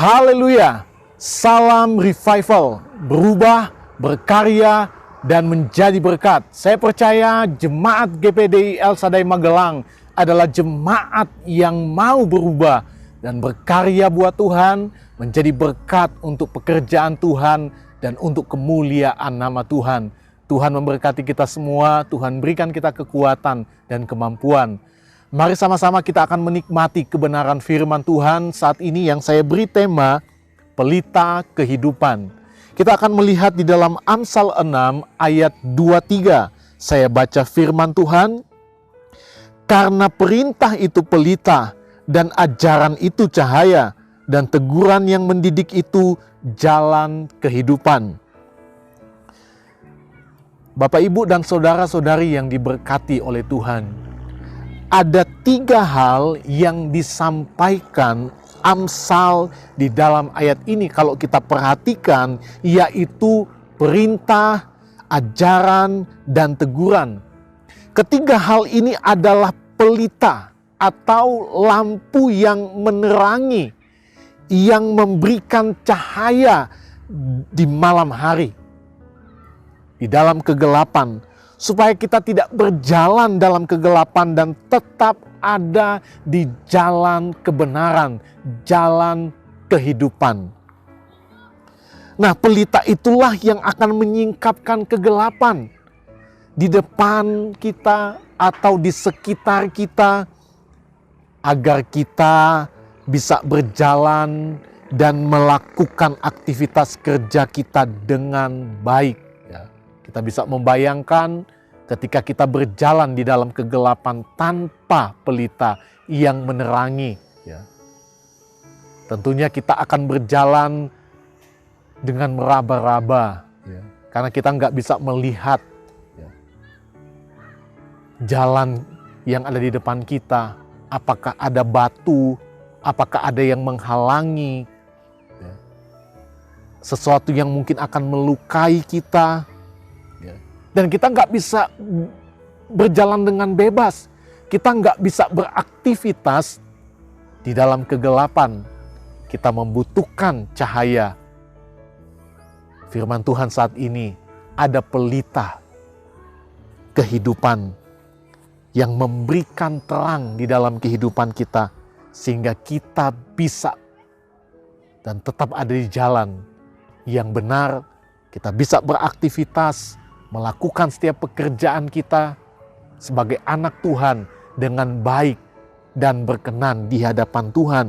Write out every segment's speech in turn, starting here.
Haleluya! Salam revival, berubah, berkarya, dan menjadi berkat. Saya percaya jemaat GPDI El Shaddai Magelang adalah jemaat yang mau berubah dan berkarya buat Tuhan, menjadi berkat untuk pekerjaan Tuhan dan untuk kemuliaan nama Tuhan. Tuhan memberkati kita semua, Tuhan berikan kita kekuatan dan kemampuan. Mari sama-sama kita akan menikmati kebenaran firman Tuhan saat ini yang saya beri tema Pelita Kehidupan. Kita akan melihat di dalam Amsal 6 ayat 23. Saya baca firman Tuhan. Karena perintah itu pelita dan ajaran itu cahaya dan teguran yang mendidik itu jalan kehidupan. Bapak, Ibu, dan saudara-saudari yang diberkati oleh Tuhan, ada 3 hal yang disampaikan Amsal di dalam ayat ini kalau kita perhatikan, yaitu perintah, ajaran, dan teguran. Ketiga hal ini adalah pelita atau lampu yang menerangi, yang memberikan cahaya di malam hari, di dalam kegelapan, supaya kita tidak berjalan dalam kegelapan dan tetap ada di jalan kebenaran, jalan kehidupan. Nah, pelita itulah yang akan menyingkapkan kegelapan di depan kita atau di sekitar kita, agar kita bisa berjalan dan melakukan aktivitas kerja kita dengan baik. Kita bisa membayangkan ketika kita berjalan di dalam kegelapan tanpa pelita yang menerangi. Tentunya kita akan berjalan dengan meraba-raba, karena kita nggak bisa melihat jalan yang ada di depan kita. Apakah ada batu, apakah ada yang menghalangi, sesuatu yang mungkin akan melukai kita. Dan kita nggak bisa berjalan dengan bebas. Kita nggak bisa beraktivitas di dalam kegelapan. Kita membutuhkan cahaya. Firman Tuhan saat ini, ada pelita kehidupan yang memberikan terang di dalam kehidupan kita, sehingga kita bisa dan tetap ada di jalan yang benar. Kita bisa beraktivitas, melakukan setiap pekerjaan kita sebagai anak Tuhan dengan baik dan berkenan di hadapan Tuhan.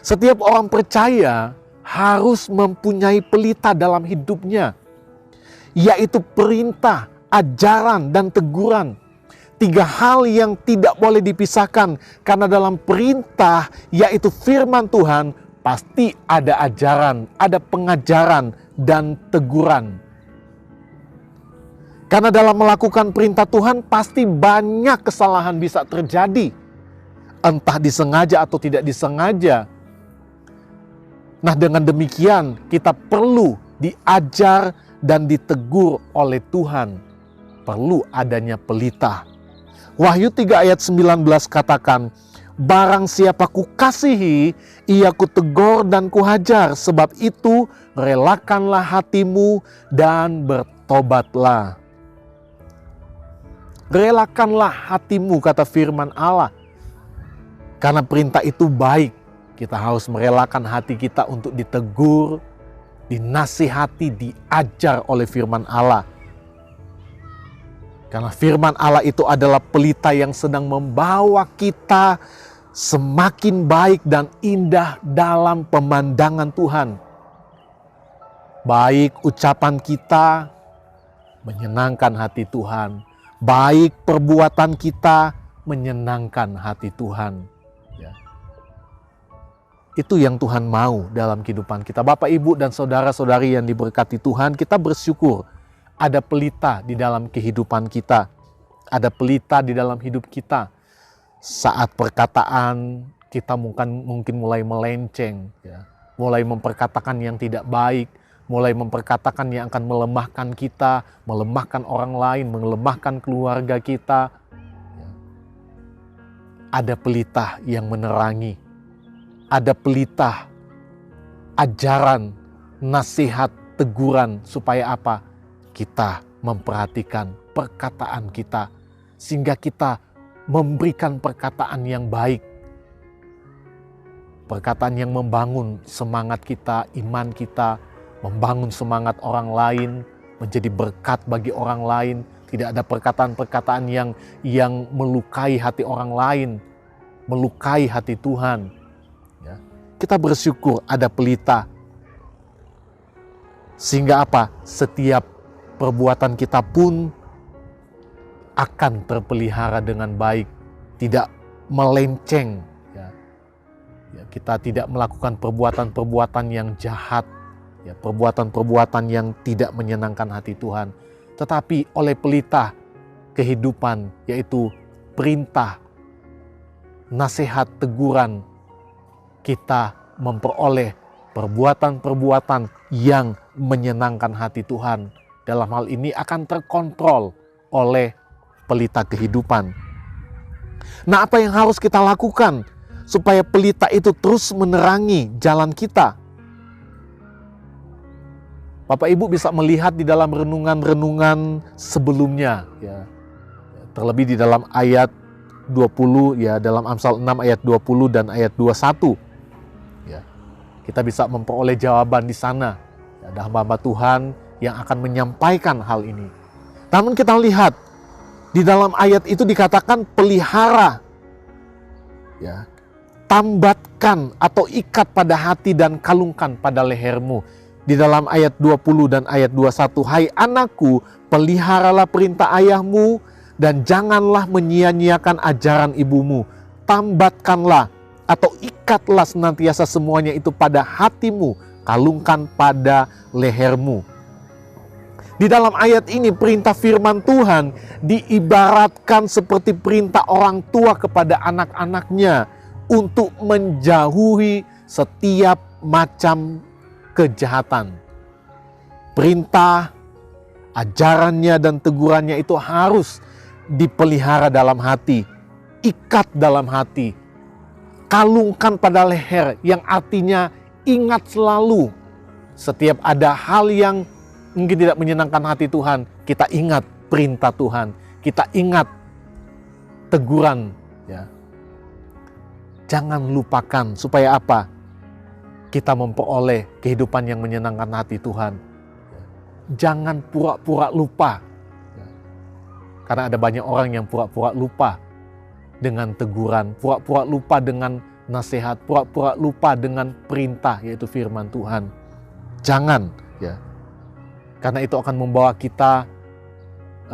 Setiap orang percaya harus mempunyai pelita dalam hidupnya, yaitu perintah, ajaran, dan teguran. 3 hal yang tidak boleh dipisahkan, karena dalam perintah, yaitu firman Tuhan, pasti ada ajaran, ada pengajaran, dan teguran. Karena dalam melakukan perintah Tuhan pasti banyak kesalahan bisa terjadi. Entah disengaja atau tidak disengaja. Nah, dengan demikian kita perlu diajar dan ditegur oleh Tuhan. Perlu adanya pelita. Wahyu 3 ayat 19 katakan, barang siapa kukasihi, ia kutegur dan kuhajar. Sebab itu relakanlah hatimu dan bertobatlah. Relakanlah hatimu, kata firman Allah. Karena perintah itu baik. Kita harus merelakan hati kita untuk ditegur, dinasihati, diajar oleh firman Allah. Karena firman Allah itu adalah pelita yang sedang membawa kita semakin baik dan indah dalam pemandangan Tuhan. Baik ucapan kita menyenangkan hati Tuhan. Baik perbuatan kita menyenangkan hati Tuhan. Itu yang Tuhan mau dalam kehidupan kita. Bapak, Ibu, dan saudara-saudari yang diberkati Tuhan, kita bersyukur ada pelita di dalam kehidupan kita. Ada pelita di dalam hidup kita. Saat perkataan kita mungkin mulai melenceng, mulai memperkatakan yang tidak baik, mulai memperkatakan yang akan melemahkan kita, melemahkan orang lain, melemahkan keluarga kita. Ada pelita yang menerangi, ada pelita, ajaran, nasihat, teguran, supaya apa? Kita memperhatikan perkataan kita, sehingga kita memberikan perkataan yang baik, perkataan yang membangun semangat kita, iman kita, membangun semangat orang lain, menjadi berkat bagi orang lain. Tidak ada perkataan-perkataan yang melukai hati orang lain, melukai hati Tuhan. Ya. Kita bersyukur ada pelita, sehingga apa? Setiap perbuatan kita pun akan terpelihara dengan baik, tidak melenceng. Ya. Ya, kita tidak melakukan perbuatan-perbuatan yang jahat, ya, perbuatan-perbuatan yang tidak menyenangkan hati Tuhan. Tetapi oleh pelita kehidupan, yaitu perintah, nasihat, teguran, kita memperoleh perbuatan-perbuatan yang menyenangkan hati Tuhan. Dalam hal ini akan terkontrol oleh pelita kehidupan. Nah, apa yang harus kita lakukan supaya pelita itu terus menerangi jalan kita? Bapak Ibu bisa melihat di dalam renungan-renungan sebelumnya, ya. Terlebih di dalam ayat 20, ya, dalam Amsal 6 ayat 20 dan ayat 21. Ya. Kita bisa memperoleh jawaban di sana. Ada hamba-hamba Tuhan yang akan menyampaikan hal ini. Namun kita lihat di dalam ayat itu dikatakan pelihara, ya, tambatkan atau ikat pada hati dan kalungkan pada lehermu. Di dalam ayat 20 dan ayat 21, hai anakku, peliharalah perintah ayahmu dan janganlah menyia-nyiakan ajaran ibumu. Tambatkanlah atau ikatlah senantiasa semuanya itu pada hatimu, kalungkan pada lehermu. Di dalam ayat ini perintah firman Tuhan diibaratkan seperti perintah orang tua kepada anak-anaknya untuk menjauhi setiap macam kejahatan. Perintah, ajarannya dan tegurannya itu harus dipelihara dalam hati, ikat dalam hati, kalungkan pada leher, yang artinya ingat selalu. Setiap ada hal yang mungkin tidak menyenangkan hati Tuhan, kita ingat perintah Tuhan, kita ingat teguran, ya. Jangan lupakan, supaya apa? Kita memperoleh kehidupan yang menyenangkan hati Tuhan. Jangan pura-pura lupa. Karena ada banyak orang yang pura-pura lupa dengan teguran, pura-pura lupa dengan nasihat, pura-pura lupa dengan perintah, yaitu firman Tuhan. Jangan, ya. Karena itu akan membawa kita,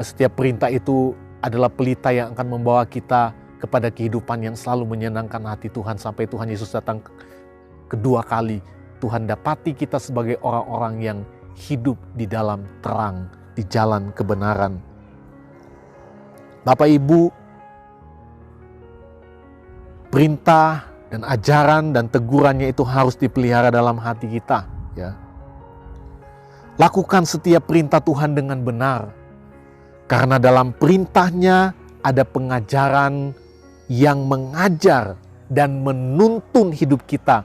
setiap perintah itu adalah pelita yang akan membawa kita kepada kehidupan yang selalu menyenangkan hati Tuhan sampai Tuhan Yesus datang kedua kali. Tuhan dapati kita sebagai orang-orang yang hidup di dalam terang, di jalan kebenaran. Bapak Ibu, perintah dan ajaran dan tegurannya itu harus dipelihara dalam hati kita, ya. Lakukan setiap perintah Tuhan dengan benar, karena dalam perintahnya ada pengajaran yang mengajar dan menuntun hidup kita.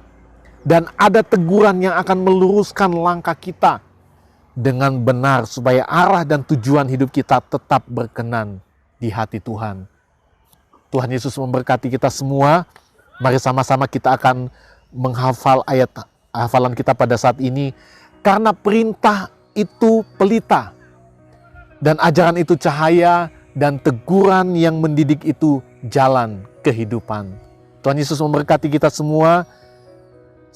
Dan ada teguran yang akan meluruskan langkah kita dengan benar, supaya arah dan tujuan hidup kita tetap berkenan di hati Tuhan. Tuhan Yesus memberkati kita semua. Mari sama-sama kita akan menghafal ayat hafalan kita pada saat ini. Karena perintah itu pelita, dan ajaran itu cahaya, dan teguran yang mendidik itu jalan kehidupan. Tuhan Yesus memberkati kita semua.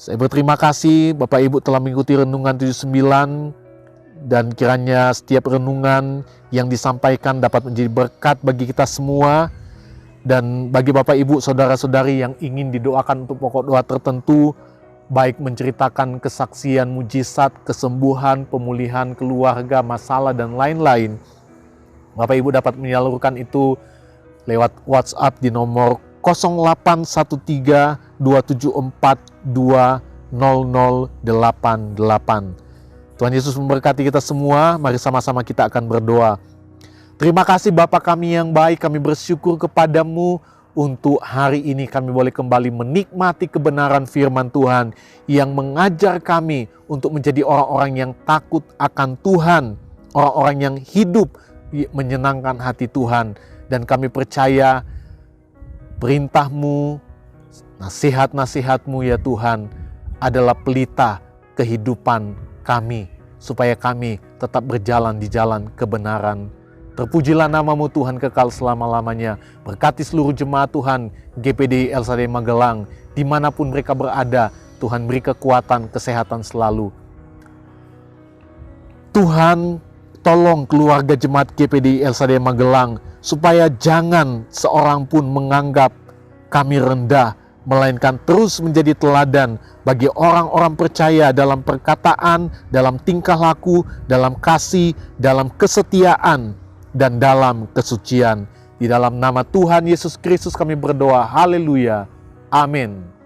Saya berterima kasih Bapak Ibu telah mengikuti renungan 79, dan kiranya setiap renungan yang disampaikan dapat menjadi berkat bagi kita semua. Dan bagi Bapak Ibu, saudara-saudari yang ingin didoakan untuk pokok doa tertentu, baik menceritakan kesaksian mujizat, kesembuhan, pemulihan keluarga, masalah dan lain-lain, Bapak Ibu dapat menyalurkan itu lewat WhatsApp di nomor 0813-274-20088. Tuhan Yesus memberkati kita semua. Mari sama-sama kita akan berdoa. Terima kasih Bapa kami yang baik, kami bersyukur kepadamu untuk hari ini kami boleh kembali menikmati kebenaran firman Tuhan yang mengajar kami untuk menjadi orang-orang yang takut akan Tuhan, orang-orang yang hidup menyenangkan hati Tuhan. Dan kami percaya perintah-Mu, nasihat-nasihat-Mu ya Tuhan adalah pelita kehidupan kami, supaya kami tetap berjalan di jalan kebenaran. Terpujilah nama-Mu Tuhan kekal selama-lamanya. Berkati seluruh jemaat Tuhan GPDI El Shaddai Magelang, dimanapun mereka berada. Tuhan beri kekuatan, kesehatan selalu. Tuhan tolong keluarga jemaat GPDI El Shaddai Magelang, supaya jangan seorang pun menganggap kami rendah, melainkan terus menjadi teladan bagi orang-orang percaya dalam perkataan, dalam tingkah laku, dalam kasih, dalam kesetiaan, dan dalam kesucian. Di dalam nama Tuhan Yesus Kristus kami berdoa. Haleluya. Amin.